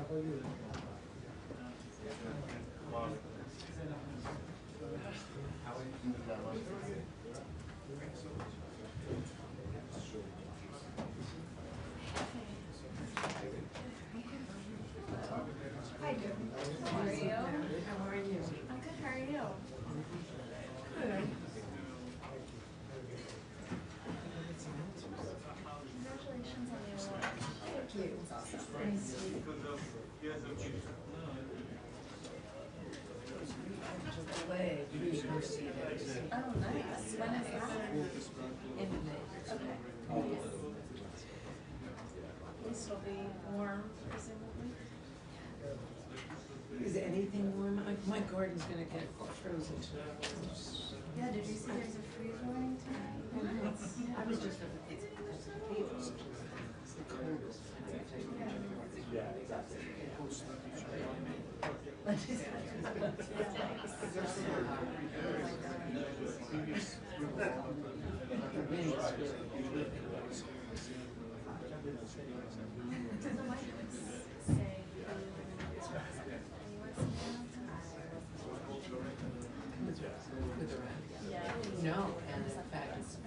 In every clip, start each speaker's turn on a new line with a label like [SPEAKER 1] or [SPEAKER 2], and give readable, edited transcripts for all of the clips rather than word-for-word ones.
[SPEAKER 1] Hi, good. How are you? How are you? I'm good. How are you? Good. Congratulations on the award. Thank you. It's awesome. Very sweet. Oh, nice. When is that? In May. Okay. Will still be warm, presumably?
[SPEAKER 2] Is anything warm? My garden's gonna get frozen.
[SPEAKER 1] Yeah, did you see there's a freeze warning tonight?
[SPEAKER 2] I was just at the cathedral, which is the coldest.
[SPEAKER 3] Yeah, exactly.
[SPEAKER 2] No, and in fact, it's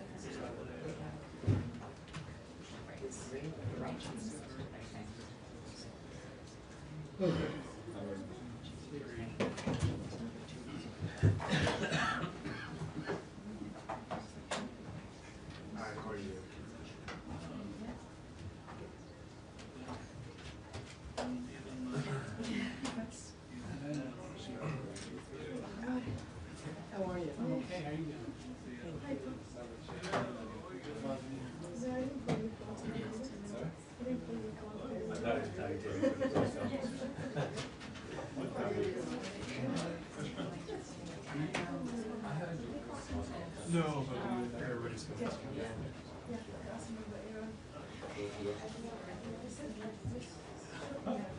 [SPEAKER 2] How are you? I'm okay. How are you doing?
[SPEAKER 3] No, but everybody's going to.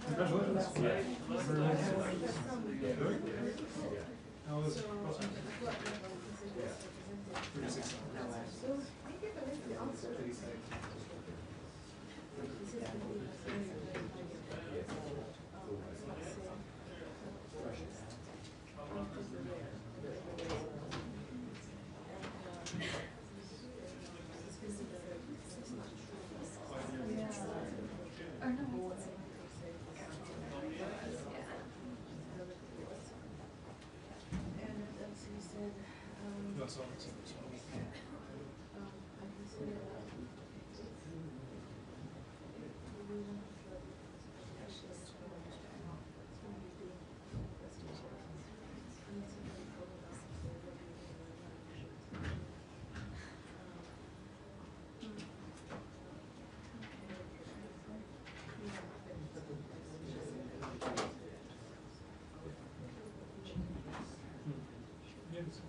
[SPEAKER 3] Congratulations. Yeah. How was it? Pretty successful. Yes.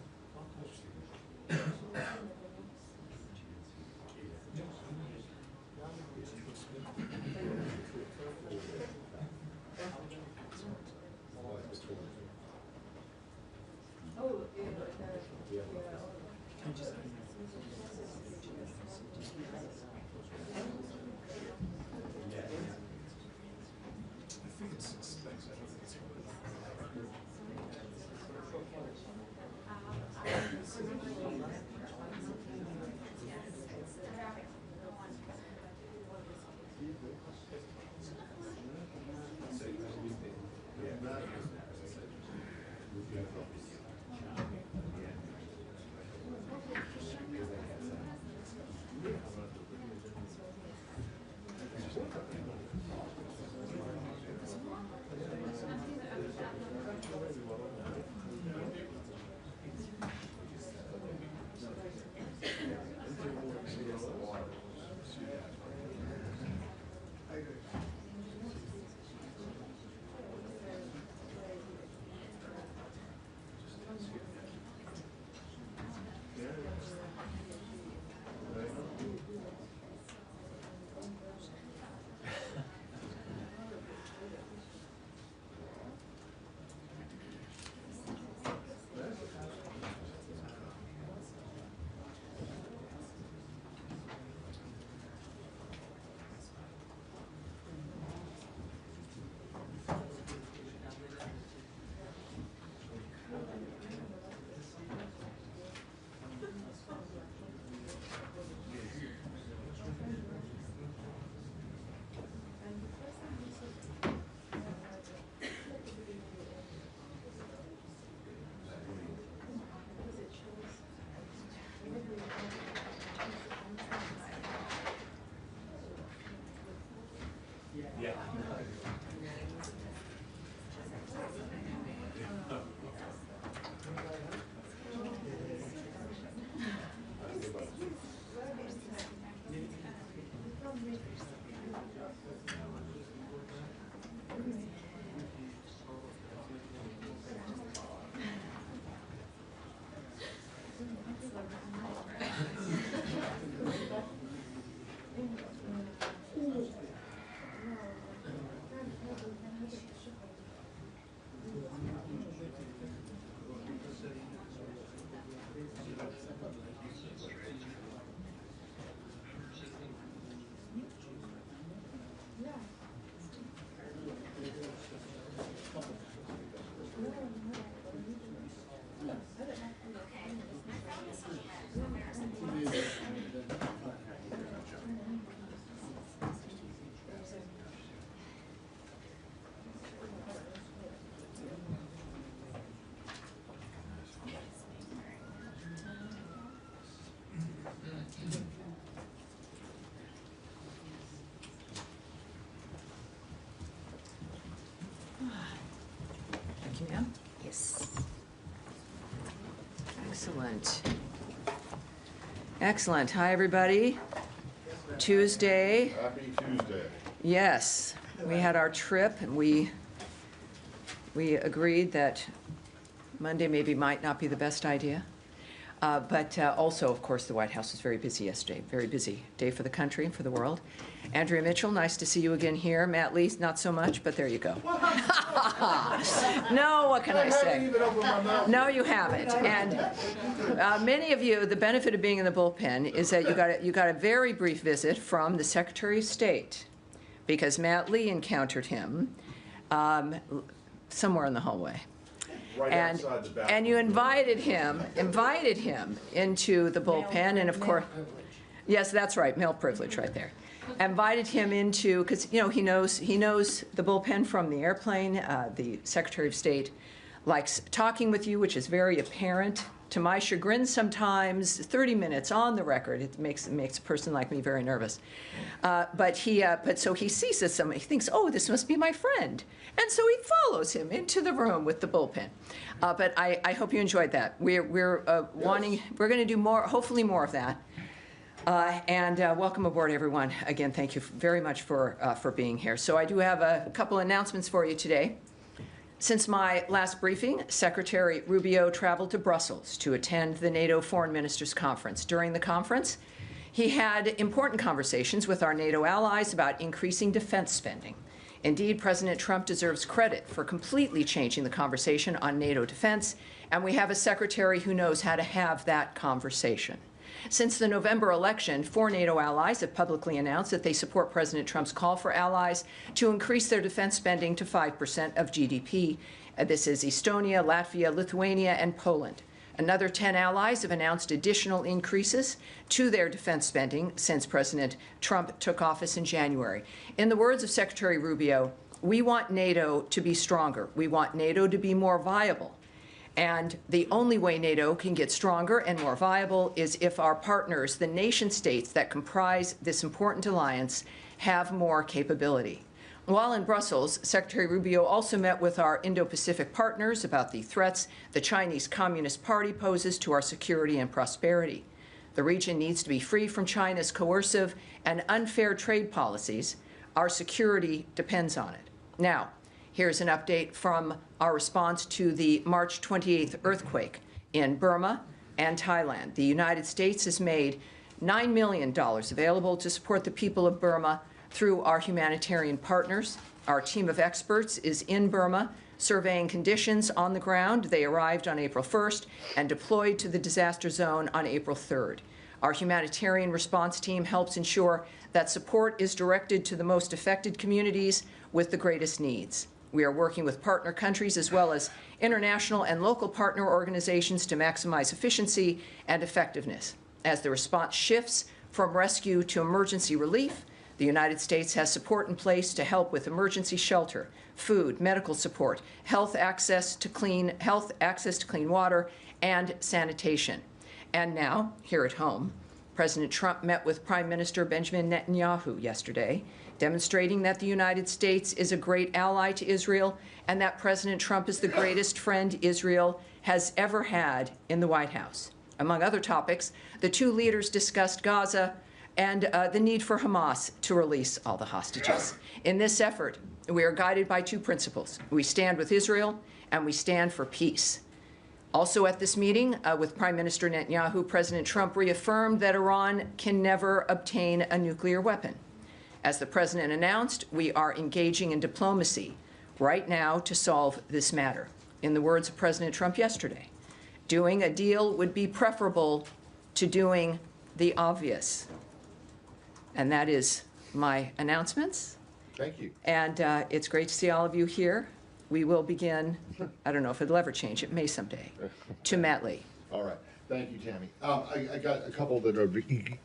[SPEAKER 3] Yeah.
[SPEAKER 4] Thank you, ma'am. Yes. Excellent. Excellent. Hi, everybody. Tuesday.
[SPEAKER 5] Happy Tuesday.
[SPEAKER 4] Yes, we had our trip, and we agreed that Monday maybe might not be the best idea. But also, of course, the White House was very busy yesterday. Very busy day for the country and for the world. Andrea Mitchell, nice to see you again here. Matt Lee, not so much, but there you go. No, what can I say? No, you haven't. And many of you, the benefit of being in the bullpen is that you got a very brief visit from the Secretary of State, because Matt Lee encountered him somewhere in the hallway.
[SPEAKER 5] Right outside the bathroom.
[SPEAKER 4] And you invited him into the bullpen, and of course, yes, that's right, male privilege right there. Invited him into, because he knows the bullpen from the airplane. The Secretary of State likes talking with you, which is very apparent. To my chagrin, sometimes 30 minutes on the record, it makes a person like me very nervous. But so he sees this, he thinks, oh, this must be my friend, and so he follows him into the room with the bullpen. But I hope you enjoyed that. We're going to do more, hopefully more of that. And welcome aboard, everyone. Again, thank you very much for being here. So I do have a couple announcements for you today. Since my last briefing, Secretary Rubio traveled to Brussels to attend the NATO Foreign Ministers Conference. During the conference, he had important conversations with our NATO allies about increasing defense spending. Indeed, President Trump deserves credit for completely changing the conversation on NATO defense, and we have a secretary who knows how to have that conversation. Since the November election, 4 NATO allies have publicly announced that they support President Trump's call for allies to increase their defense spending to 5% of GDP. This is Estonia, Latvia, Lithuania, and Poland. Another 10 allies have announced additional increases to their defense spending since President Trump took office in January. In the words of Secretary Rubio, we want NATO to be stronger. We want NATO to be more viable. And the only way NATO can get stronger and more viable is if our partners, the nation states that comprise this important alliance, have more capability. While in Brussels, Secretary Rubio also met with our Indo-Pacific partners about the threats the Chinese Communist Party poses to our security and prosperity. The region needs to be free from China's coercive and unfair trade policies. Our security depends on it. Now, here's an update from our response to the March 28th earthquake in Burma and Thailand. The United States has made $9 million available to support the people of Burma through our humanitarian partners. Our team of experts is in Burma, surveying conditions on the ground. They arrived on April 1st and deployed to the disaster zone on April 3rd. Our humanitarian response team helps ensure that support is directed to the most affected communities with the greatest needs. We are working with partner countries as well as international and local partner organizations to maximize efficiency and effectiveness. As the response shifts from rescue to emergency relief, the United States has support in place to help with emergency shelter, food, medical support, health access to clean water, and sanitation. And now, here at home, President Trump met with Prime Minister Benjamin Netanyahu yesterday demonstrating that the United States is a great ally to Israel and that President Trump is the greatest friend Israel has ever had in the White House. Among other topics, the two leaders discussed Gaza and the need for Hamas to release all the hostages. In this effort, we are guided by two principles. We stand with Israel and we stand for peace. Also at this meeting with Prime Minister Netanyahu, President Trump reaffirmed that Iran can never obtain a nuclear weapon. As the president announced, we are engaging in diplomacy right now to solve this matter. In the words of President Trump yesterday, doing a deal would be preferable to doing the obvious. And that is my announcements.
[SPEAKER 5] Thank you.
[SPEAKER 4] And it's great to see all of you here. We will begin, I don't know if it'll ever change, it may someday, to Matt Lee.
[SPEAKER 5] All right. Thank you, Tammy. I got a couple that are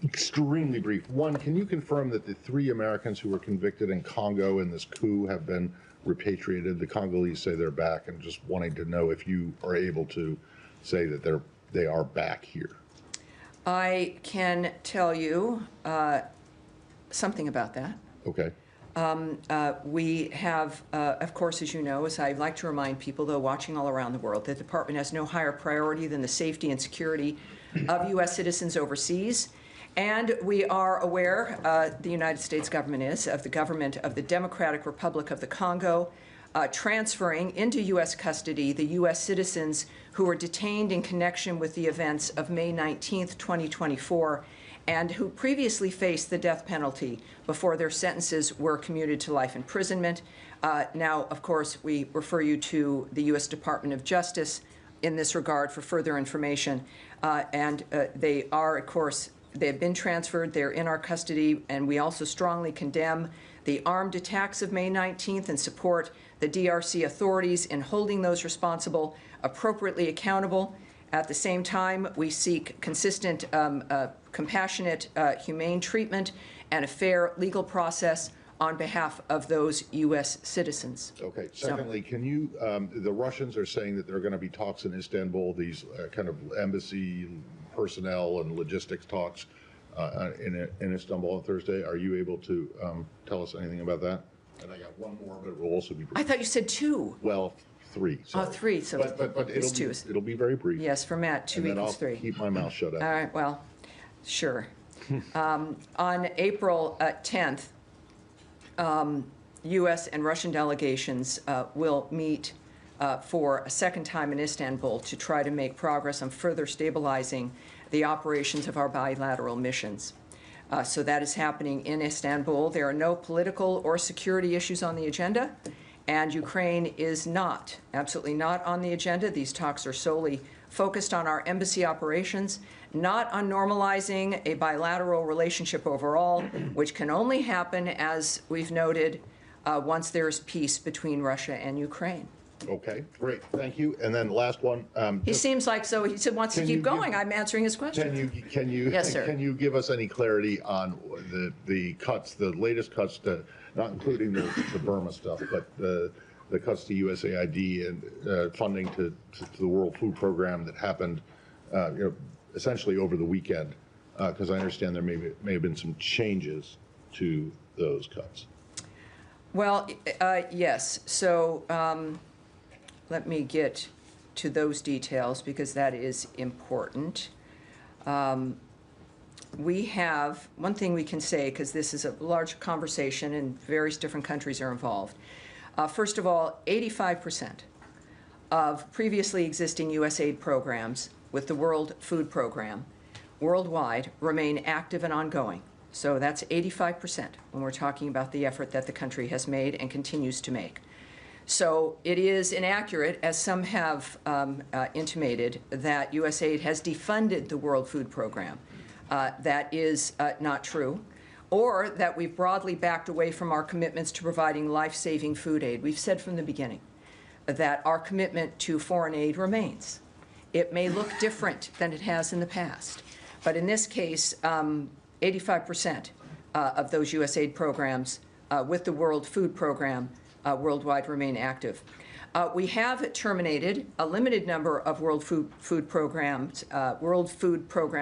[SPEAKER 5] extremely brief. One, can you confirm that the 3 Americans who were convicted in Congo in this coup have been repatriated? The Congolese say they're back, and just wanting to know if you are able to say that they are back here.
[SPEAKER 4] I can tell you something about that.
[SPEAKER 5] Okay.
[SPEAKER 4] We have, of course, as you know, as I like to remind people, though, watching all around the world, the Department has no higher priority than the safety and security of U.S. citizens overseas. And we are aware, the United States government is, of the government of the Democratic Republic of the Congo transferring into U.S. custody the U.S. citizens who were detained in connection with the events of May 19th, 2024, and who previously faced the death penalty before their sentences were commuted to life imprisonment. Now, of course, we refer you to the U.S. Department of Justice in this regard for further information. They are, of course, they have been transferred. They're in our custody, and we also strongly condemn the armed attacks of May 19th and support the DRC authorities in holding those responsible appropriately accountable. At the same time, we seek consistent, compassionate, humane treatment and a fair legal process on behalf of those U.S. citizens.
[SPEAKER 5] Okay. Secondly, can you, the Russians are saying that there are going to be talks in Istanbul, these kind of embassy personnel and logistics talks in Istanbul on Thursday. Are you able to tell us anything about that? And I got one more, but it will also be brief.
[SPEAKER 4] I thought you said 2.
[SPEAKER 5] Well, 3. Sorry.
[SPEAKER 4] Oh, 3. So
[SPEAKER 5] but it'll be very brief.
[SPEAKER 4] Yes, for Matt, 2 equals 3.
[SPEAKER 5] I'll keep my mouth shut.
[SPEAKER 4] All right, well, sure. On April 10th, U.S. and Russian delegations will meet for a second time in Istanbul to try to make progress on further stabilizing the operations of our bilateral missions. So that is happening in Istanbul. There are no political or security issues on the agenda, and Ukraine is not, absolutely not on the agenda. These talks are solely focused on our embassy operations, not on normalizing a bilateral relationship overall, which can only happen, as we've noted, once there is peace between Russia and Ukraine.
[SPEAKER 5] Okay, great, thank you. And then last one.
[SPEAKER 4] He seems like so. He said wants to keep going. I'm answering his question.
[SPEAKER 5] Can you
[SPEAKER 4] Yes, sir.
[SPEAKER 5] Can you give us any clarity on the cuts, the latest cuts to, not including the Burma stuff, but the cuts to USAID and funding to the World Food Program that happened, essentially over the weekend? Because I understand there may have been some changes to those cuts.
[SPEAKER 4] Well, yes. So let me get to those details because that is important. We have, one thing we can say, because this is a large conversation and various different countries are involved. First of all, 85% of previously existing USAID programs with the World Food Program worldwide remain active and ongoing. So that's 85% when we're talking about the effort that the country has made and continues to make. So it is inaccurate, as some have intimated, that USAID has defunded the World Food Program. That is not true. Or that we've broadly backed away from our commitments to providing life-saving food aid. We've said from the beginning that our commitment to foreign aid remains. It may look different than it has in the past, but in this case, 85% of those USAID programs with the World Food Program worldwide remain active. We have terminated a limited number of World Food Program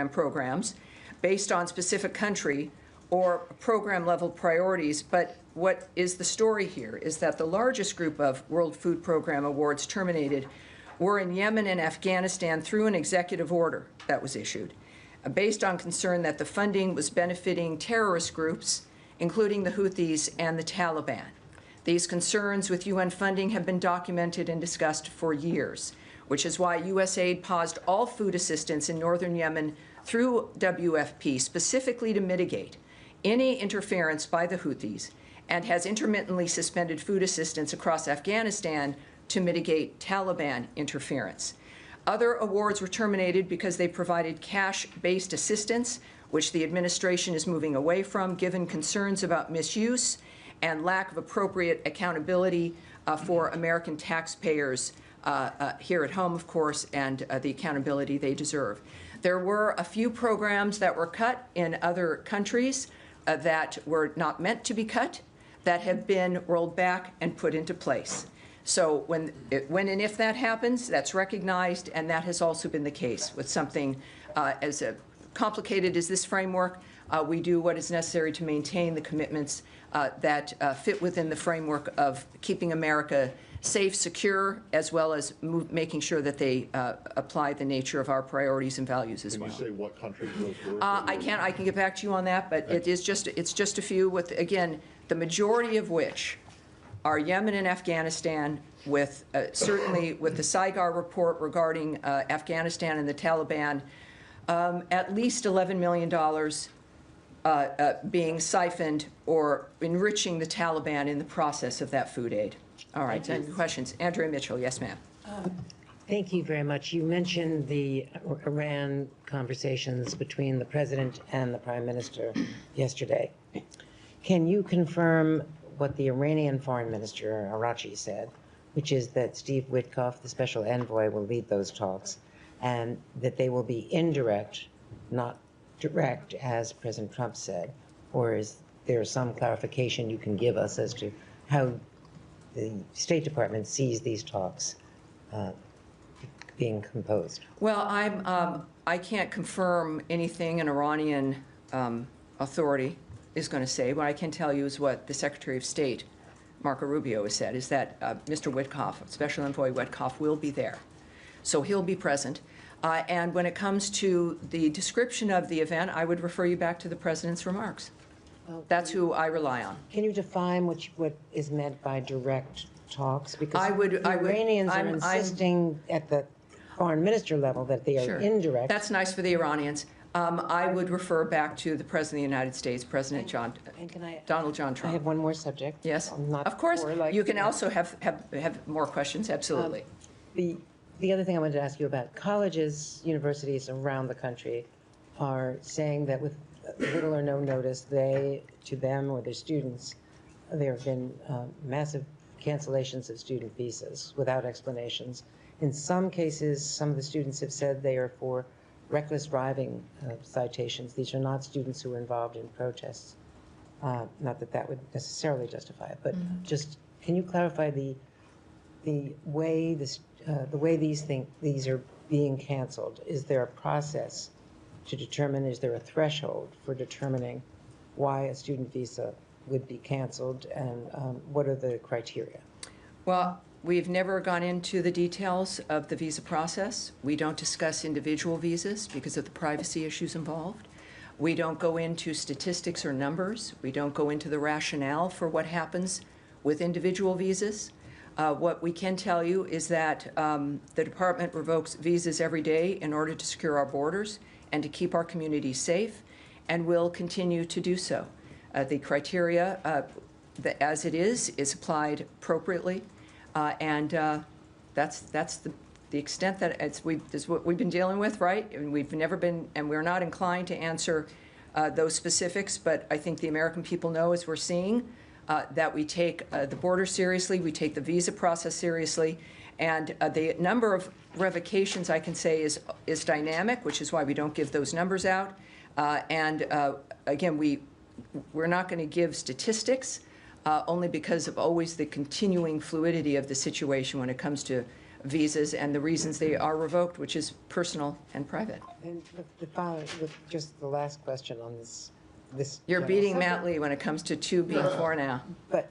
[SPEAKER 4] programs based on specific country or program level priorities, but what is the story here is that the largest group of World Food Program awards terminated were in Yemen and Afghanistan through an executive order that was issued, based on concern that the funding was benefiting terrorist groups, including the Houthis and the Taliban. These concerns with UN funding have been documented and discussed for years, which is why USAID paused all food assistance in northern Yemen through WFP specifically to mitigate any interference by the Houthis, and has intermittently suspended food assistance across Afghanistan to mitigate Taliban interference. Other awards were terminated because they provided cash-based assistance, which the administration is moving away from, given concerns about misuse and lack of appropriate accountability for American taxpayers here at home, of course, and the accountability they deserve. There were a few programs that were cut in other countries that were not meant to be cut, that have been rolled back and put into place. So when and if that happens, that's recognized, and that has also been the case with something as complicated as this framework. We do what is necessary to maintain the commitments that fit within the framework of keeping America safe, secure, as well as making sure that they apply the nature of our priorities and values as well.
[SPEAKER 5] Can you say what countries those were?
[SPEAKER 4] I can get back to you on that, but it's just a few, with, again, the majority of which are Yemen and Afghanistan, with certainly with the Saigar report regarding Afghanistan and the Taliban, at least $11 million being siphoned or enriching the Taliban in the process of that food aid. All right, any questions? Andrea Mitchell, yes, ma'am.
[SPEAKER 2] Thank you very much. You mentioned the Iran conversations between the president and the prime minister yesterday. Can you confirm what the Iranian foreign minister, Arachi, said, which is that Steve Witkoff, the special envoy, will lead those talks, and that they will be indirect, not direct, as President Trump said? Or is there some clarification you can give us as to how the State Department sees these talks being composed?
[SPEAKER 4] Well, I can't confirm anything an Iranian authority is going to say. What I can tell you is what the Secretary of State, Marco Rubio, has said, is that Mr. Witkoff, Special Envoy Witkoff, will be there. So he'll be present. And when it comes to the description of the event, I would refer you back to the President's remarks. That's who I rely on.
[SPEAKER 2] Can you define what is meant by direct talks? Because the
[SPEAKER 4] I'm
[SPEAKER 2] Iranians are insisting at the foreign minister level that they are
[SPEAKER 4] Sure.
[SPEAKER 2] indirect.
[SPEAKER 4] That's nice for the Iranians. I would refer back to the President of the United States, President Donald John Trump.
[SPEAKER 2] I have one more subject.
[SPEAKER 4] Yes,
[SPEAKER 2] I'm not
[SPEAKER 4] of course.
[SPEAKER 2] poor like
[SPEAKER 4] You can also have more questions, absolutely.
[SPEAKER 2] The other thing I wanted to ask you about, colleges, universities around the country are saying that with little or no notice, to them or their students, there have been massive cancellations of student visas without explanations. In some cases, some of the students have said they are for reckless driving citations. These are not students who are involved in protests. Not that that would necessarily justify it, but just can you clarify the way these are being canceled? Is there a process to determine? Is there a threshold for determining why a student visa would be canceled, and what are the criteria?
[SPEAKER 4] Well, we've never gone into the details of the visa process. We don't discuss individual visas because of the privacy issues involved. We don't go into statistics or numbers. We don't go into the rationale for what happens with individual visas. What we can tell you is that the department revokes visas every day in order to secure our borders and to keep our communities safe, and will continue to do so. The criteria, as it is applied appropriately, and that's the extent that this is what we've been dealing with, right? And we've never been, and we're not inclined to answer those specifics, but I think the American people know, as we're seeing, that we take the border seriously, we take the visa process seriously, and the number of revocations, I can say, is dynamic, which is why we don't give those numbers out. Again, we're not going to give statistics, only because of always the continuing fluidity of the situation when it comes to visas and the reasons they are revoked, which is personal and private.
[SPEAKER 2] And just the last question on this this.
[SPEAKER 4] You're
[SPEAKER 2] general
[SPEAKER 4] beating
[SPEAKER 2] subject.
[SPEAKER 4] Matt Lee when it comes to 2 being 4 now.
[SPEAKER 2] But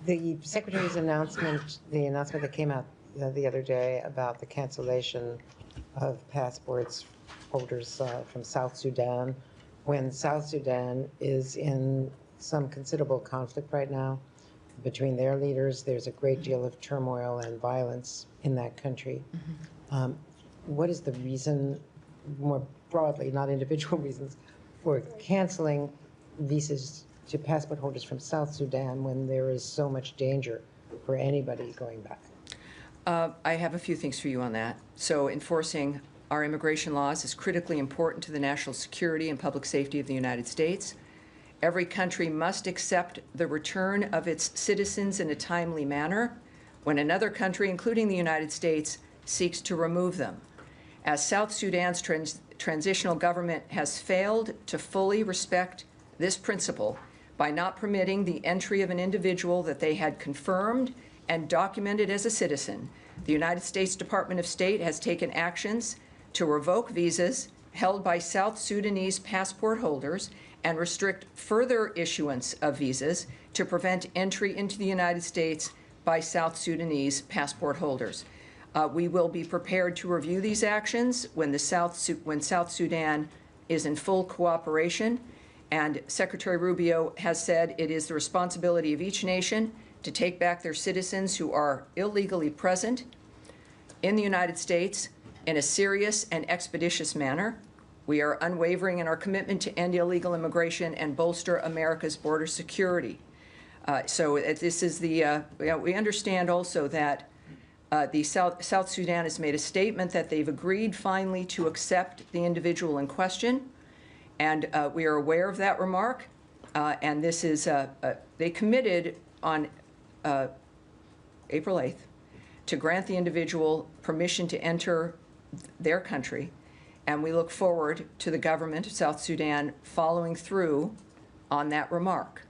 [SPEAKER 2] the Secretary's announcement, the announcement that came out the other day about the cancellation of passports holders from South Sudan, when South Sudan is in some considerable conflict right now between their leaders. There's a great deal of turmoil and violence in that country. What is the reason, more broadly, not individual reasons, for canceling visas to passport holders from South Sudan when there is so much danger for anybody going back?
[SPEAKER 4] I have a few things for you on that. So enforcing our immigration laws is critically important to the national security and public safety of the United States. Every country must accept the return of its citizens in a timely manner when another country, including the United States, seeks to remove them. As South Sudan's transitional government has failed to fully respect this principle by not permitting the entry of an individual that they had confirmed and documented as a citizen, the United States Department of State has taken actions to revoke visas held by South Sudanese passport holders and restrict further issuance of visas to prevent entry into the United States by South Sudanese passport holders. We will be prepared to review these actions when South Sudan is in full cooperation, and Secretary Rubio has said it is the responsibility of each nation to take back their citizens who are illegally present in the United States in a serious and expeditious manner. We are unwavering in our commitment to end illegal immigration and bolster America's border security. So this is the, we understand also that the South Sudan has made a statement that they've agreed finally to accept the individual in question, and we are aware of that remark. And this is, they committed on April 8th to grant the individual permission to enter their country, and we look forward to the government of South Sudan following through on that remark.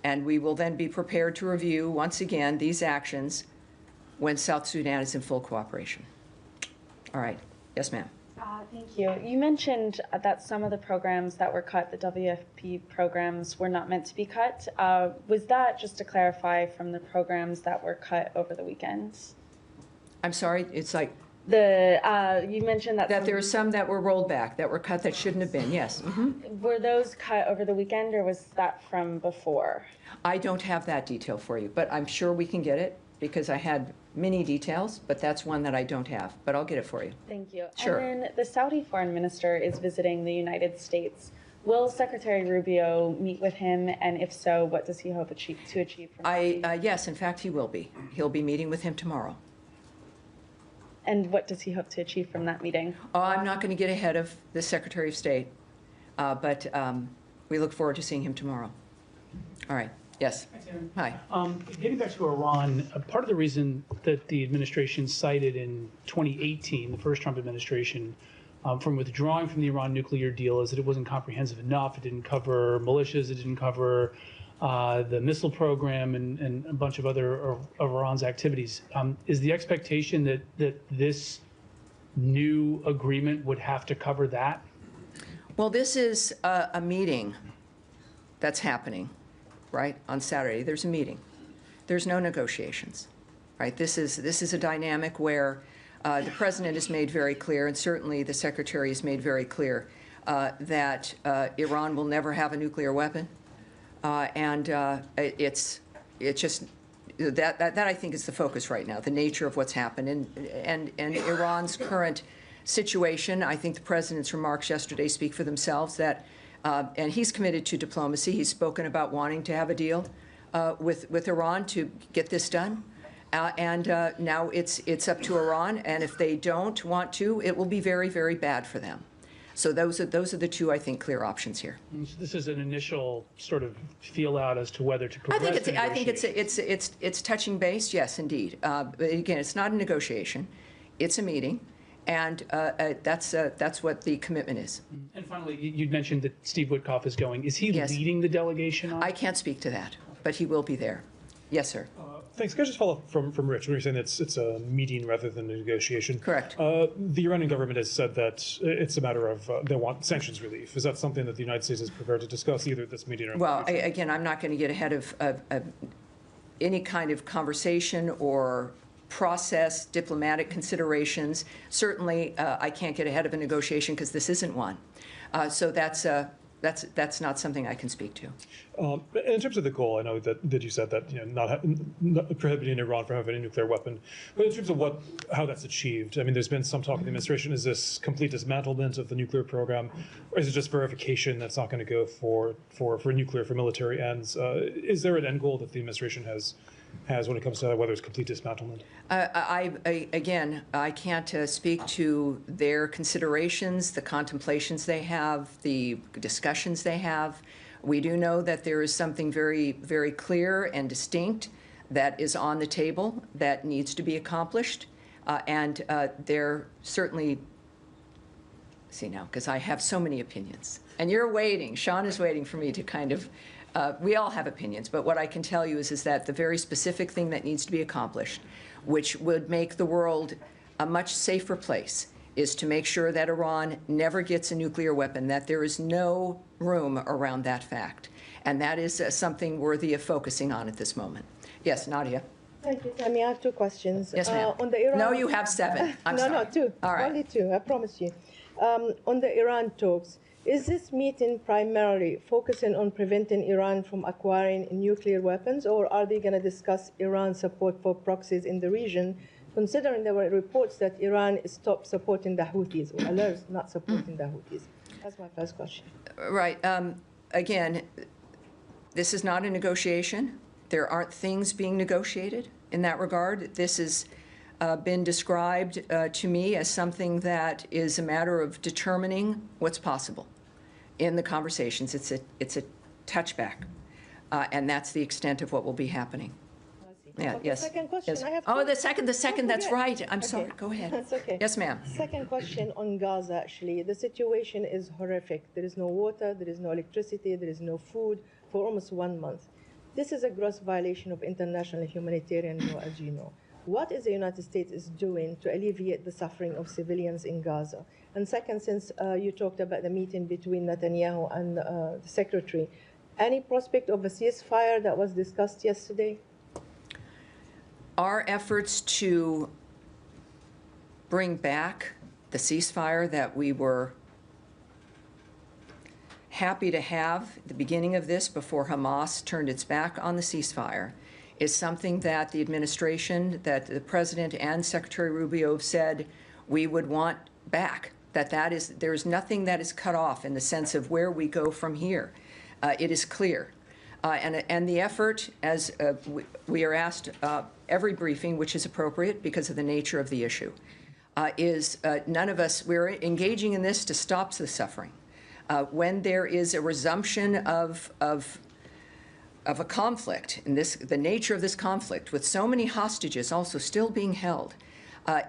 [SPEAKER 4] And we will then be prepared to review, once again, these actions when South Sudan is in full cooperation. All right. Yes, ma'am.
[SPEAKER 6] Thank you. You mentioned that some of the programs that were cut, the WFP programs, were not meant to be cut. Was that, just to clarify, from the programs that were cut over the weekends?
[SPEAKER 4] I'm sorry, it's like
[SPEAKER 6] You mentioned that
[SPEAKER 4] there were some that were rolled back, that were cut that shouldn't have been, yes.
[SPEAKER 6] Were those cut over the weekend, or was that from before?
[SPEAKER 4] I don't have that detail for you, but I'm sure we can get it because I had many details, but that's one that I don't have, but I'll get it for you.
[SPEAKER 6] Thank you.
[SPEAKER 4] Sure.
[SPEAKER 6] And then the Saudi foreign minister is visiting the United States. Will Secretary Rubio meet with him, and if so, what does he hope to achieve from that?
[SPEAKER 4] Yes, in fact, he will be. He'll be meeting with him tomorrow.
[SPEAKER 6] And what does he hope to achieve from that meeting?
[SPEAKER 4] Oh, I'm not going to get ahead of the Secretary of State, but we look forward to seeing him tomorrow. All right. Yes. Hi.
[SPEAKER 3] Getting back to Iran, part of the reason that the administration cited in 2018, the first Trump administration, from withdrawing from the Iran nuclear deal is that it wasn't comprehensive enough. It didn't cover militias. It didn't cover the missile program and a bunch of other of Iran's activities. Is the expectation that this new agreement would have to cover that?
[SPEAKER 4] Well, this is a meeting that's happening, right, on Saturday. There's a meeting. There's no negotiations, right? This is a dynamic where the president has made very clear, and certainly the secretary has made very clear, that Iran will never have a nuclear weapon. It's just that I think is the focus right now, the nature of what's happened and Iran's current situation. I think the president's remarks yesterday speak for themselves. That and he's committed to diplomacy. He's spoken about wanting to have a deal with Iran to get this done. Now it's up to Iran, and if they don't want to, it will be very, very bad for them. So those are the two, I think, clear options here.
[SPEAKER 3] So this is an initial sort of feel out as to whether to progress.
[SPEAKER 4] I think it's touching base. Yes, indeed. But again, it's not a negotiation; it's a meeting, and that's what the commitment is.
[SPEAKER 3] And finally, you'd mentioned that Steve Witkoff is going. Is he
[SPEAKER 4] Yes.
[SPEAKER 3] leading the delegation on?
[SPEAKER 4] I can't speak to that, but he will be there. Yes, sir.
[SPEAKER 7] Thanks. Can I just follow up from Rich when you're saying it's a meeting rather than a negotiation?
[SPEAKER 4] Correct.
[SPEAKER 7] The Iranian government has said that it's a matter of they want sanctions relief. Is that something that the United States is prepared to discuss either at this meeting or in
[SPEAKER 4] Well,
[SPEAKER 7] the future?
[SPEAKER 4] again, I'm not going to get ahead of any kind of conversation or process, diplomatic considerations. Certainly, I can't get ahead of a negotiation because this isn't one. So that's not something I can speak to.
[SPEAKER 7] In terms of the goal, I know that you said that not prohibiting Iran from having a nuclear weapon, but in terms of how that's achieved, I mean, there's been some talk in the administration. Is this complete dismantlement of the nuclear program, or is it just verification that's not going to go for nuclear for military ends? Is there an end goal that the administration has when it comes to whether it's complete dismantlement?
[SPEAKER 4] Again, I can't speak to their considerations, the contemplations they have, the discussions they have. We do know that there is something very, very clear and distinct that is on the table that needs to be accomplished. And they're certainly, see now, because I have so many opinions. And you're waiting, Sean is waiting for me to kind of, we all have opinions, but what I can tell you is that the very specific thing that needs to be accomplished, which would make the world a much safer place, is to make sure that Iran never gets a nuclear weapon, that there is no room around that fact. And that is something worthy of focusing on at this moment. Yes, Nadia.
[SPEAKER 8] Thank you, Tammy. I have two questions.
[SPEAKER 4] Yes, ma'am.
[SPEAKER 8] On the Iran...
[SPEAKER 4] No, you have 7. I'm sorry.
[SPEAKER 8] No, 2.
[SPEAKER 4] All right.
[SPEAKER 8] Only 2, I promise you. On the Iran talks, is this meeting primarily focusing on preventing Iran from acquiring nuclear weapons, or are they going to discuss Iran's support for proxies in the region, considering there were reports that Iran stopped supporting the Houthis, or alerts not supporting the Houthis? That's my first question.
[SPEAKER 4] Right. Again, this is not a negotiation. There aren't things being negotiated in that regard. This has been described to me as something that is a matter of determining what's possible in the conversations. It's a touchback, and that's the extent of what will be happening. Yeah.
[SPEAKER 8] Okay,
[SPEAKER 4] Yes.
[SPEAKER 8] second question.
[SPEAKER 4] Yes.
[SPEAKER 8] I have
[SPEAKER 4] Oh,
[SPEAKER 8] two.
[SPEAKER 4] the second. That's
[SPEAKER 8] forget.
[SPEAKER 4] right. I'm
[SPEAKER 8] Okay.
[SPEAKER 4] sorry. Go ahead.
[SPEAKER 8] That's okay.
[SPEAKER 4] Yes, ma'am.
[SPEAKER 8] Second question on Gaza, actually. The situation is horrific. There is no water, there is no electricity, there is no food for almost 1 month. This is a gross violation of international humanitarian law, as you know. What is the United States is doing to alleviate the suffering of civilians in Gaza? And second, since you talked about the meeting between Netanyahu and the secretary, any prospect of a ceasefire that was discussed yesterday?
[SPEAKER 4] Our efforts to bring back the ceasefire that we were happy to have at the beginning of this, before Hamas turned its back on the ceasefire, is something that the administration, that the President and Secretary Rubio have said we would want back. There's nothing that is cut off in the sense of where we go from here. It is clear. And the effort, as we are asked every briefing, which is appropriate because of the nature of the issue, is none of us, we're engaging in this to stop the suffering. When there is a resumption of a conflict, and the nature of this conflict, with so many hostages also still being held,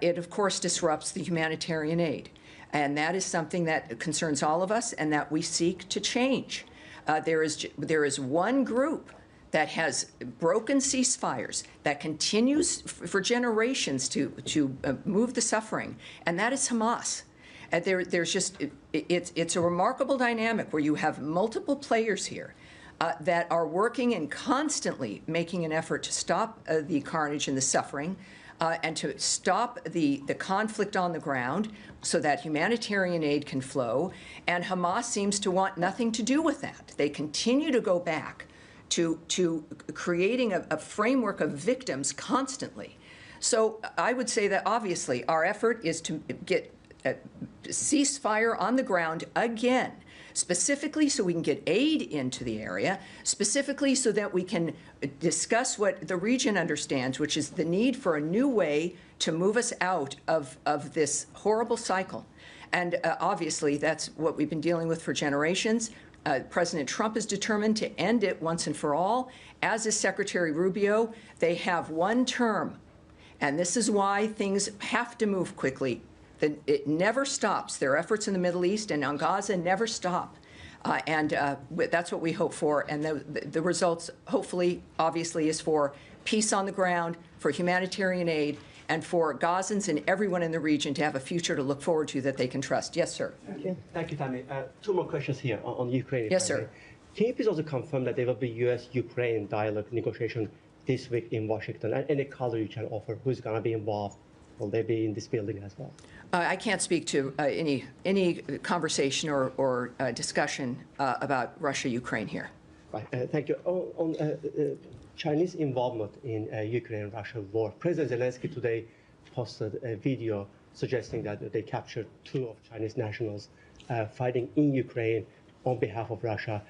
[SPEAKER 4] it of course disrupts the humanitarian aid. And that is something that concerns all of us and that we seek to change. There is one group that has broken ceasefires, that continues for generations to move the suffering, and that is Hamas. And it's a remarkable dynamic where you have multiple players here that are working and constantly making an effort to stop the carnage and the suffering, and to stop the conflict on the ground so that humanitarian aid can flow. And Hamas seems to want nothing to do with that. They continue to go back to creating a framework of victims constantly. So I would say that obviously our effort is to get a ceasefire on the ground again, specifically so we can get aid into the area, specifically so that we can discuss what the region understands, which is the need for a new way to move us out of this horrible cycle. And obviously, that's what we've been dealing with for generations. President Trump is determined to end it once and for all, as is Secretary Rubio. They have one term, and this is why things have to move quickly. It never stops. Their efforts in the Middle East and on Gaza never stop. And that's what we hope for. And the results, hopefully, obviously, is for peace on the ground, for humanitarian aid, and for Gazans and everyone in the region to have a future to look forward to that they can trust. Yes, sir.
[SPEAKER 9] Thank you, Tammy. Two more questions here on Ukraine.
[SPEAKER 4] Yes, sir.
[SPEAKER 9] Can you please also confirm that there will be U.S.-Ukraine dialogue negotiation this week in Washington? And any color you can offer, who's going to be involved? Will they be in this building as well?
[SPEAKER 4] I can't speak to any conversation or discussion about Russia-Ukraine here.
[SPEAKER 9] Right. Thank you. On Chinese involvement in Ukraine-Russia war, President Zelensky today posted a video suggesting that they captured 2 of Chinese nationals fighting in Ukraine on behalf of Russia.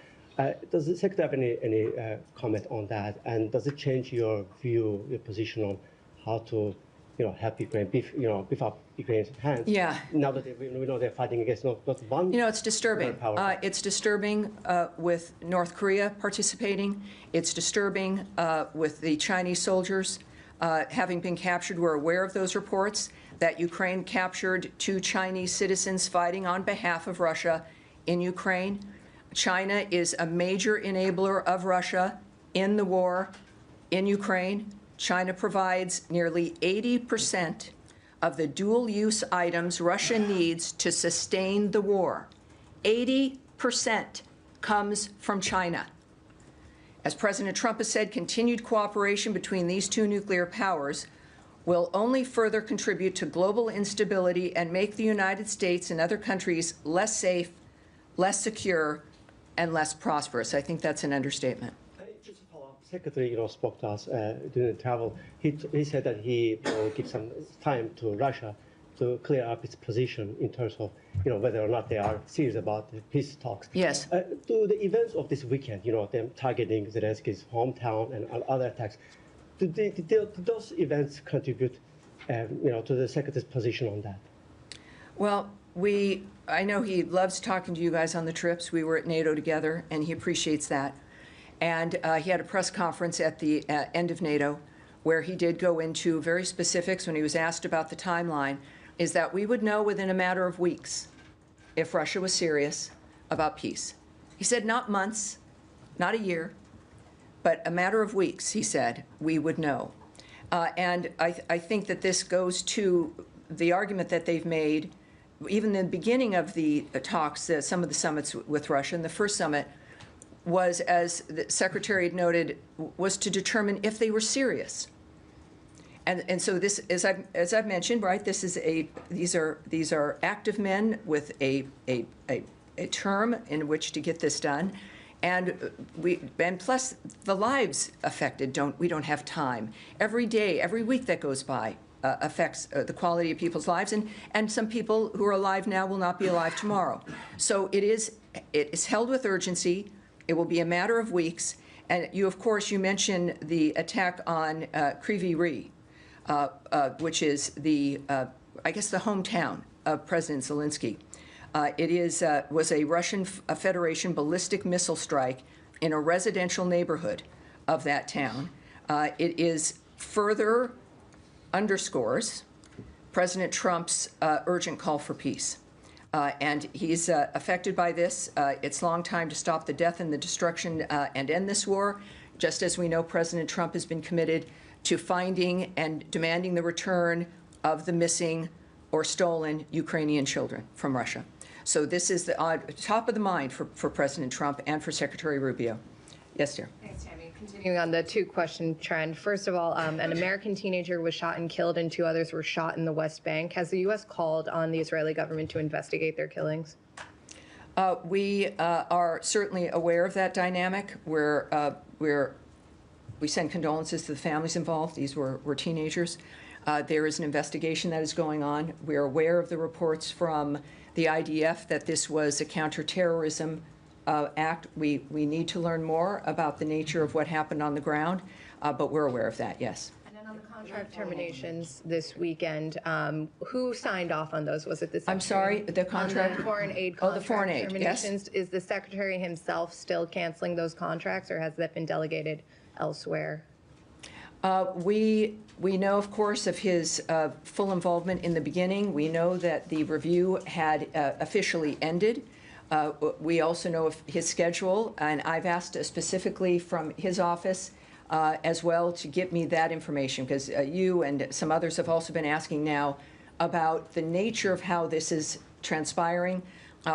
[SPEAKER 9] Does the Secretary have any comment on that? And does it change your view, your position on how to help Ukraine, beef up Ukraine's hands?
[SPEAKER 4] Yeah.
[SPEAKER 9] Now that we know they're fighting against not one.
[SPEAKER 4] It's disturbing.
[SPEAKER 9] Power.
[SPEAKER 4] It's disturbing with North Korea participating. It's disturbing with the Chinese soldiers having been captured. We're aware of those reports that Ukraine captured 2 Chinese citizens fighting on behalf of Russia in Ukraine. China is a major enabler of Russia in the war in Ukraine. China provides nearly 80% of the dual-use items Russia needs to sustain the war. 80% comes from China. As President Trump has said, continued cooperation between these 2 nuclear powers will only further contribute to global instability and make the United States and other countries less safe, less secure, and less prosperous. I think that's an understatement.
[SPEAKER 9] Just to follow up, Secretary spoke to us during the travel. He said that he will give some time to Russia to clear up its position in terms of whether or not they are serious about the peace talks.
[SPEAKER 4] Yes.
[SPEAKER 9] Do the events of this weekend, them targeting Zelensky's hometown and other attacks, do those events contribute, to the Secretary's position on that?
[SPEAKER 4] Well, I know he loves talking to you guys on the trips. We were at NATO together, and he appreciates that. And he had a press conference at the end of NATO where he did go into very specifics when he was asked about the timeline, is that we would know within a matter of weeks if Russia was serious about peace. He said not months, not a year, but a matter of weeks, he said, we would know. And I think that this goes to the argument that they've made, even in the beginning of the talks, some of the summits with Russia, and the first summit was, as the Secretary had noted, was to determine if they were serious. And so this, as I've mentioned, right, these are active men with a term in which to get this done. And plus the lives affected, we don't have time. Every day, every week that goes by affects the quality of people's lives, and some people who are alive now will not be alive tomorrow. So it is held with urgency. It will be a matter of weeks. And of course, you mentioned the attack on Kryvyi Rih, which is I guess the hometown of President Zelensky. It was a Russian Federation ballistic missile strike in a residential neighborhood of that town. It is further underscores President Trump's urgent call for peace. And he's affected by this. It's long time to stop the death and the destruction and end this war, just as we know President Trump has been committed to finding and demanding the return of the missing or stolen Ukrainian children from Russia. So this is the top of the mind for President Trump and for Secretary Rubio. Yes, dear.
[SPEAKER 10] Thanks, Tammy. Continuing on the 2-question trend. First of all, an American teenager was shot and killed and 2 others were shot in the West Bank. Has the U.S. called on the Israeli government to investigate their killings?
[SPEAKER 4] We are certainly aware of that dynamic. We send condolences to the families involved. These were teenagers. There is an investigation that is going on. We are aware of the reports from the IDF that this was a counterterrorism act. We need to learn more about the nature of what happened on the ground, but we're aware of that, yes.
[SPEAKER 10] And then on the contract terminations this weekend, who signed off on those? Was it the Secretary?
[SPEAKER 4] I'm sorry, the contract?
[SPEAKER 10] On the foreign aid
[SPEAKER 4] Oh,
[SPEAKER 10] contract
[SPEAKER 4] the foreign aid,
[SPEAKER 10] terminations.
[SPEAKER 4] yes.
[SPEAKER 10] Is the Secretary himself still canceling those contracts, or has that been delegated elsewhere?
[SPEAKER 4] We know, of course, of his full involvement in the beginning. We know that the review had officially ended. We also know of his schedule, and I've asked specifically from his office as well to get me that information, because you and some others have also been asking now about the nature of how this is transpiring.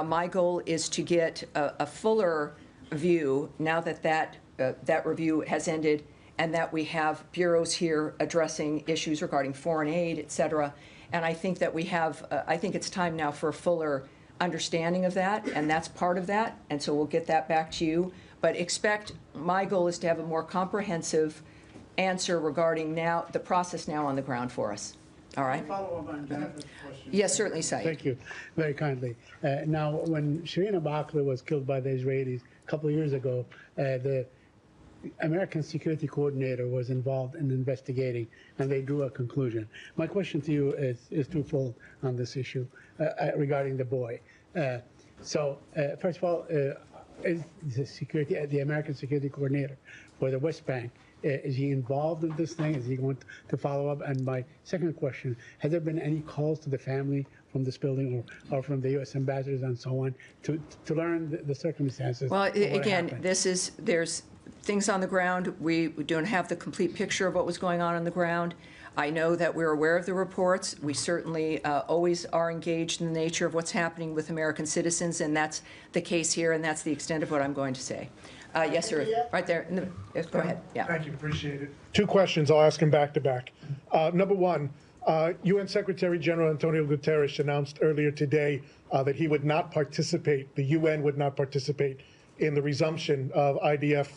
[SPEAKER 4] My goal is to get a fuller view now that that review has ended, and that we have bureaus here addressing issues regarding foreign aid, et cetera. And I think that we have, I think it's time now for a fuller understanding of that, and that's part of that, and so we'll get that back to you. But expect, my goal is to have a more comprehensive answer regarding now, the process now on the ground for us. All right?
[SPEAKER 11] Follow up on Jennifer's question.
[SPEAKER 4] Yes, certainly, Saeed.
[SPEAKER 11] Thank you very kindly. Now, when Shireen Abu Akleh was killed by the Israelis a couple of years ago, the American security coordinator was involved in investigating, and they drew a conclusion. My question to you is twofold on this issue regarding the boy. First of all, is the American security coordinator for the West Bank, is he involved in this thing? Is he going to follow up? And my second question, has there been any calls to the family from this building or from the U.S. ambassadors and so on to learn the circumstances?
[SPEAKER 4] Well, again, there's things on the ground. We don't have the complete picture of what was going on the ground. I know that we're aware of the reports. We certainly always are engaged in the nature of what's happening with American citizens, and that's the case here, and that's the extent of what I'm going to say. Yes, sir. Right there. Yes, go ahead. Yeah.
[SPEAKER 12] Thank you. Appreciate it. Two questions. I'll ask them back to back. Number one, UN Secretary General Antonio Guterres announced earlier today that he would not participate, the UN would not participate in the resumption of IDF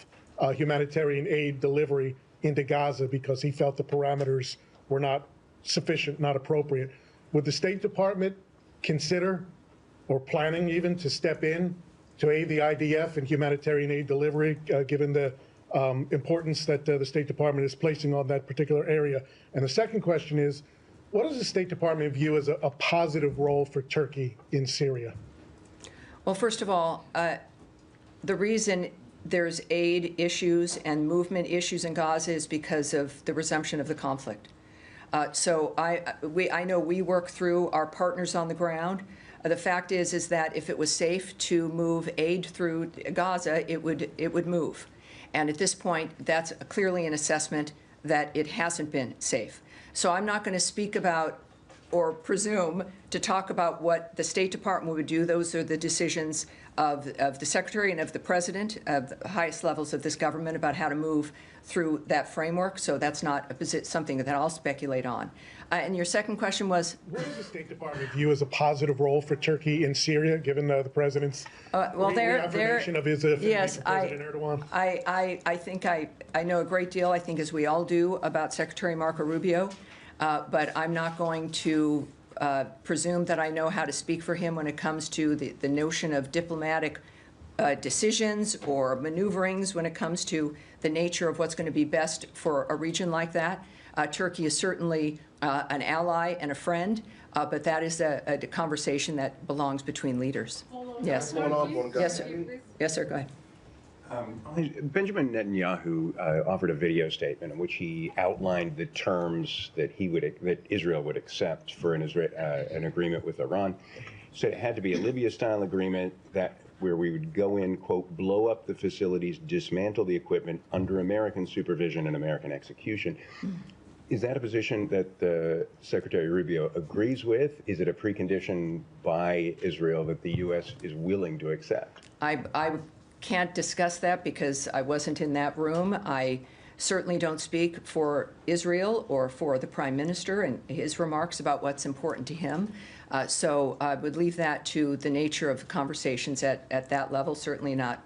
[SPEAKER 12] humanitarian aid delivery into Gaza because he felt the parameters were not sufficient, not appropriate. Would the State Department consider, or planning even, to step in to aid the IDF in humanitarian aid delivery, given the importance that the State Department is placing on that particular area? And the second question is, what does the State Department view as a positive role for Turkey in Syria?
[SPEAKER 4] Well, first of all, the reason there's aid issues and movement issues in Gaza is because of the resumption of the conflict. So I know we work through our partners on the ground. The fact is that if it was safe to move aid through Gaza, it would move. And at this point, that's clearly an assessment that it hasn't been safe. So I'm not going to speak about or presume to talk about what the State Department would do. Those are the decisions of the Secretary and of the President, of the highest levels of this government, about how to move through that framework. So that's not something that I'll speculate on. And your second question was?
[SPEAKER 12] What does the State Department view as a positive role for Turkey in Syria, given the President's reaffirmation of his affiliation with President Erdogan?
[SPEAKER 4] I think I know a great deal, I think as we all do, about Secretary Marco Rubio. But I'm not going to presume that I know how to speak for him when it comes to the notion of diplomatic decisions or maneuverings when it comes to the nature of what's going to be best for a region like that. Turkey is certainly an ally and a friend, but that is a conversation that belongs between leaders. Yes. Yes, sir. Yes, sir. Go ahead.
[SPEAKER 13] Benjamin Netanyahu offered a video statement in which he outlined the terms that Israel would accept for an agreement with Iran. Said it had to be a Libya-style agreement where we would go in, quote, blow up the facilities, dismantle the equipment under American supervision and American execution. Is that a position that Secretary Rubio agrees with? Is it a precondition by Israel that the U.S. is willing to accept?
[SPEAKER 4] I can't discuss that because I wasn't in that room. I certainly don't speak for Israel or for the Prime Minister and his remarks about what's important to him. So I would leave that to the nature of conversations at that level, certainly not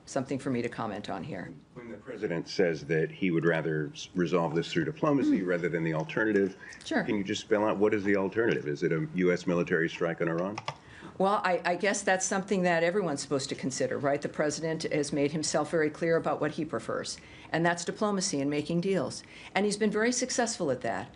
[SPEAKER 4] something for me to comment on here.
[SPEAKER 13] When the President says that he would rather resolve this through diplomacy rather than the alternative,
[SPEAKER 4] sure.
[SPEAKER 13] Can you just spell out what is the alternative? Is it a U.S. military strike on Iran?
[SPEAKER 4] Well, I guess that's something that everyone's supposed to consider, right? The President has made himself very clear about what he prefers, and that's diplomacy and making deals. And he's been very successful at that.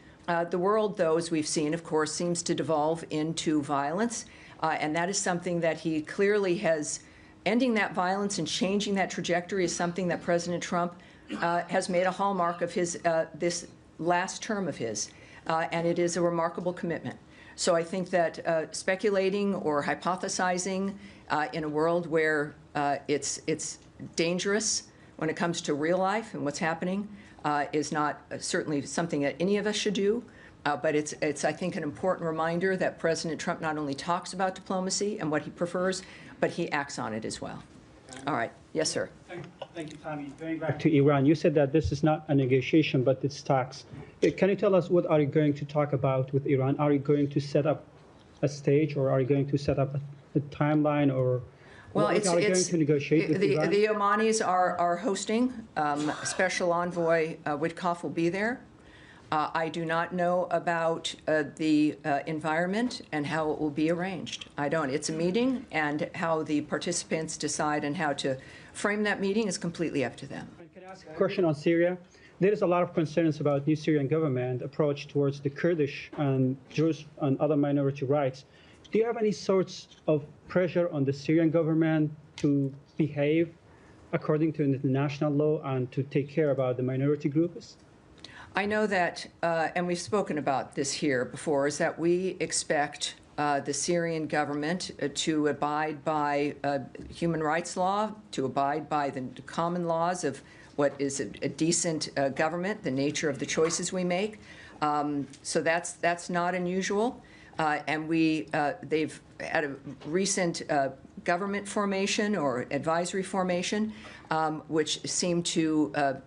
[SPEAKER 4] The world, though, as we've seen, of course, seems to devolve into violence, and that is something that he clearly has. Ending that violence and changing that trajectory is something that President Trump has made a hallmark of his this last term of his, and it is a remarkable commitment. So I think that speculating or hypothesizing in a world where it's dangerous when it comes to real life and what's happening is not certainly something that any of us should do. But it's, I think, an important reminder that President Trump not only talks about diplomacy and what he prefers, but he acts on it as well. All right. Yes, sir.
[SPEAKER 14] Thank you, Tommy. Going back to Iran, you said that this is not a negotiation, but it's talks. Can you tell us what are you going to talk about with Iran? Are you going to set up a stage, or are you going to set up a timeline, or
[SPEAKER 4] well,
[SPEAKER 14] are you going to negotiate with Iran?
[SPEAKER 4] The Omanis are hosting. Special Envoy Witkoff will be there. I do not know about the environment and how it will be arranged. I don't. It's a meeting, and how the participants decide and how to frame that meeting is completely up to them.
[SPEAKER 14] Can I ask a question on Syria? There is a lot of concerns about new Syrian government approach towards the Kurdish and Druze and other minority rights. Do you have any sorts of pressure on the Syrian government to behave according to international law and to take care about the minority groups?
[SPEAKER 4] I know that, and we've spoken about this here before, is that we expect the Syrian government to abide by human rights law, to abide by the common laws of what is a decent government, the nature of the choices we make. So that's not unusual. And they've had a recent government formation or advisory formation, which seemed to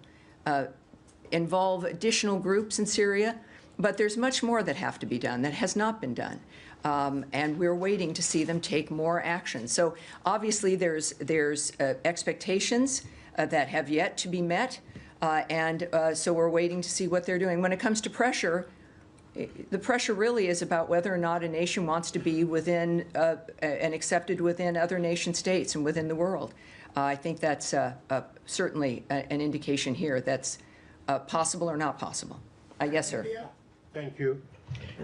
[SPEAKER 4] involve additional groups in Syria, but there's much more that have to be done that has not been done. And we're waiting to see them take more action. So obviously there's expectations that have yet to be met, and so we're waiting to see what they're doing. When it comes to pressure, the pressure really is about whether or not a nation wants to be within and accepted within other nation states and within the world. I think that's certainly an indication here that's possible or not possible. Yes, sir.
[SPEAKER 15] Thank you.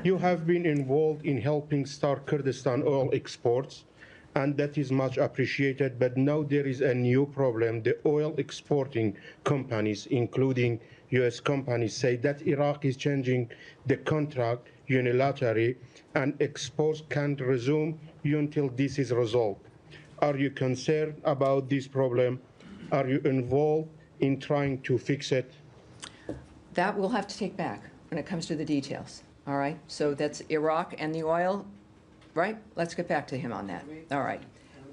[SPEAKER 15] You have been involved in helping start Kurdistan oil exports, and that is much appreciated. But now there is a new problem. The oil exporting companies, including U.S. companies, say that Iraq is changing the contract unilaterally, and exports can't resume until this is resolved. Are you concerned about this problem? Are you involved in trying to fix it?
[SPEAKER 4] That we'll have to take back when it comes to the details. All right? So that's Iraq and the oil, right? Let's get back to him on that. All right.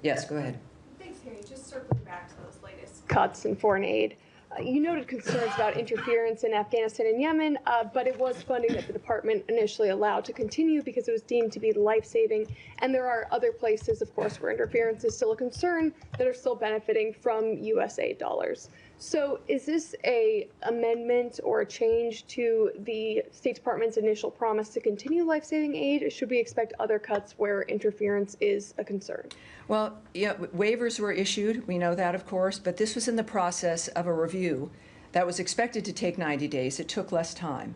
[SPEAKER 4] Yes, go ahead.
[SPEAKER 16] Thanks, Harry. Just circling back to those latest cuts in foreign aid. You noted concerns about interference in Afghanistan and Yemen, but it was funding that the department initially allowed to continue because it was deemed to be life-saving. And there are other places, of course, where interference is still a concern that are still benefiting from U.S. aid dollars. So is this an amendment or a change to the State Department's initial promise to continue life-saving aid? Or should we expect other cuts where interference is a concern?
[SPEAKER 4] Well, yeah, waivers were issued. We know that, of course, but this was in the process of a review that was expected to take 90 days. It took less time.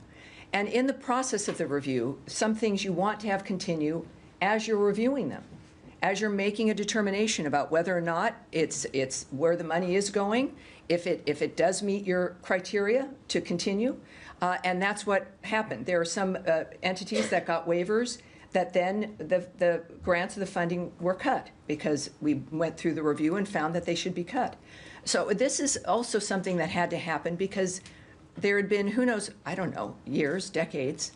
[SPEAKER 4] And in the process of the review, some things you want to have continue as you're reviewing them, as you're making a determination about whether or not it's where the money is going, if it does meet your criteria to continue. And that's what happened. There are some entities that got waivers that then the grants of the funding were cut because we went through the review and found that they should be cut. So this is also something that had to happen because there had been, who knows, I don't know, years, decades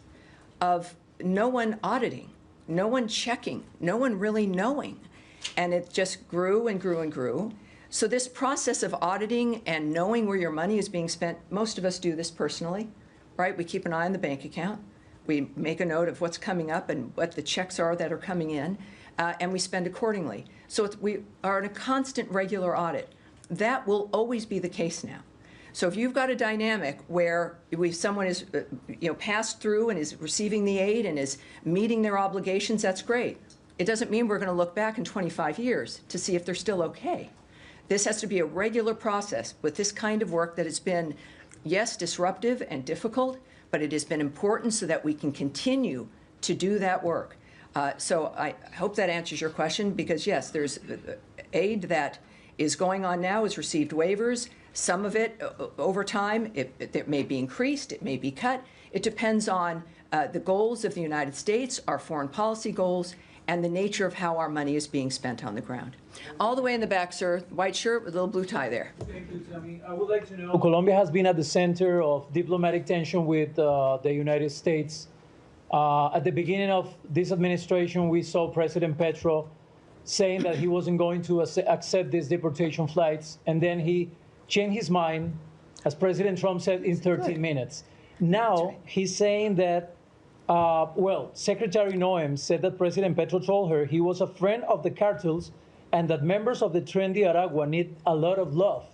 [SPEAKER 4] of no one auditing, no one checking, no one really knowing. And it just grew and grew and grew. So this process of auditing and knowing where your money is being spent, most of us do this personally, right? We keep an eye on the bank account. We make a note of what's coming up and what the checks are that are coming in, and we spend accordingly. So we are in a constant regular audit. That will always be the case now. So if you've got a dynamic where someone is passed through and is receiving the aid and is meeting their obligations, that's great. It doesn't mean we're going to look back in 25 years to see if they're still okay. This has to be a regular process with this kind of work that has been, yes, disruptive and difficult, but it has been important so that we can continue to do that work. So I hope that answers your question because, yes, there's aid that is going on now, has received waivers. Some of it, over time, it may be increased, it may be cut. It depends on the goals of the United States, our foreign policy goals, and the nature of how our money is being spent on the ground. All the way in the back, sir, white shirt with a little blue tie there.
[SPEAKER 17] Thank you, Tammy. I would like to know, Colombia has been at the center of diplomatic tension with the United States. At the beginning of this administration, we saw President Petro saying that he wasn't going to accept these deportation flights, and then he changed his mind, as President Trump said, in 13 minutes. Now he's saying that, Secretary Noem said that President Petro told her he was a friend of the cartels and that members of the Tren de Aragua need a lot of love.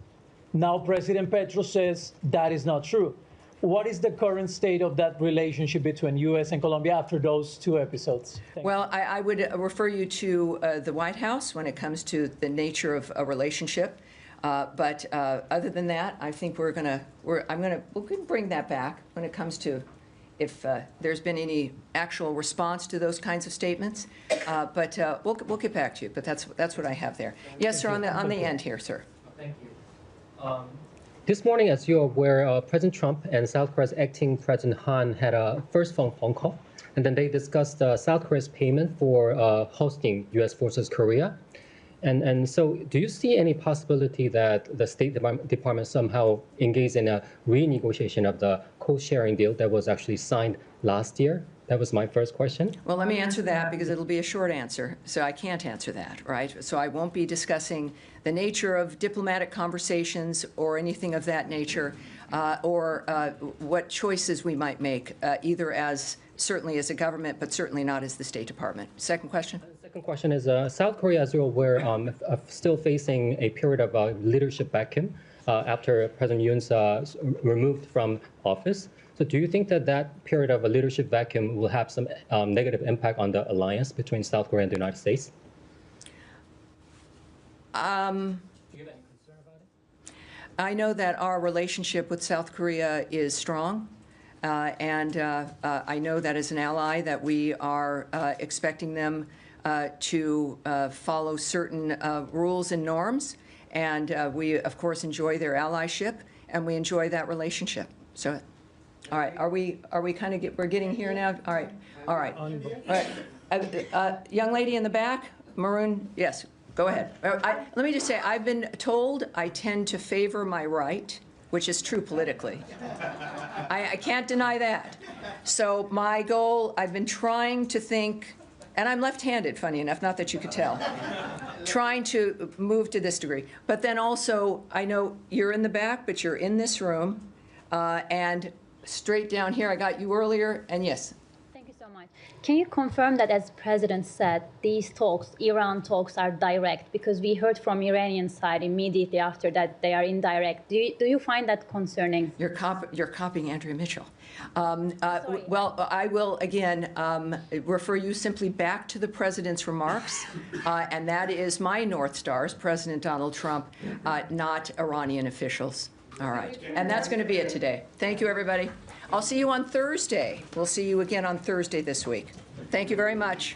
[SPEAKER 17] Now President Petro says that is not true. What is the current state of that relationship between U.S. and Colombia after those two episodes?
[SPEAKER 4] Well, I would refer you to the White House when it comes to the nature of a relationship. But other than that, I think we're going to bring that back when it comes to if there's been any actual response to those kinds of statements. But we'll get back to you. But that's what I have there. Yes, sir, on the end here, sir.
[SPEAKER 18] Thank you. This morning, as you're aware, President Trump and South Korea's acting President Han had a first phone call, and then they discussed South Korea's payment for hosting U.S. forces Korea. And so do you see any possibility that the State Department somehow engaged in a renegotiation of the co-sharing deal that was actually signed last year? That was my first question.
[SPEAKER 4] Well, let me answer that because it'll be a short answer. So I can't answer that, right? So I won't be discussing the nature of diplomatic conversations or anything of that nature, or what choices we might make, either certainly as a government, but certainly not as the State Department. Second question?
[SPEAKER 18] The second question is, South Korea, as you're aware, still facing a period of leadership vacuum after President Yoon's removed from office. So do you think that that period of a leadership vacuum will have some negative impact on the alliance between South Korea and the United States?
[SPEAKER 4] I know that our relationship with South Korea is strong, and I know that as an ally that we are expecting them to follow certain rules and norms, and we, of course, enjoy their allyship, and we enjoy that relationship. So. All right, are we kind of we're getting here now? All right. Young lady in the back, maroon, yes, go ahead. Let me just say, I've been told I tend to favor my right, which is true politically. I can't deny that. So my goal, I've been trying to think, and I'm left-handed, funny enough, not that you could tell, trying to move to this degree. But then also, I know you're in the back, but you're in this room, and straight down here, I got you earlier, and yes.
[SPEAKER 19] Thank you so much. Can you confirm that, as President said, these talks, Iran talks, are direct? Because we heard from Iranian side immediately after that they are indirect. Do you find that concerning?
[SPEAKER 4] You're copying Andrea Mitchell. Well, I will, again, refer you simply back to the President's remarks, and that is my North Stars, President Donald Trump, not Iranian officials. All right, and that's going to be it today. Thank you, everybody. I'll see you on Thursday. We'll see you again on Thursday this week. Thank you very much.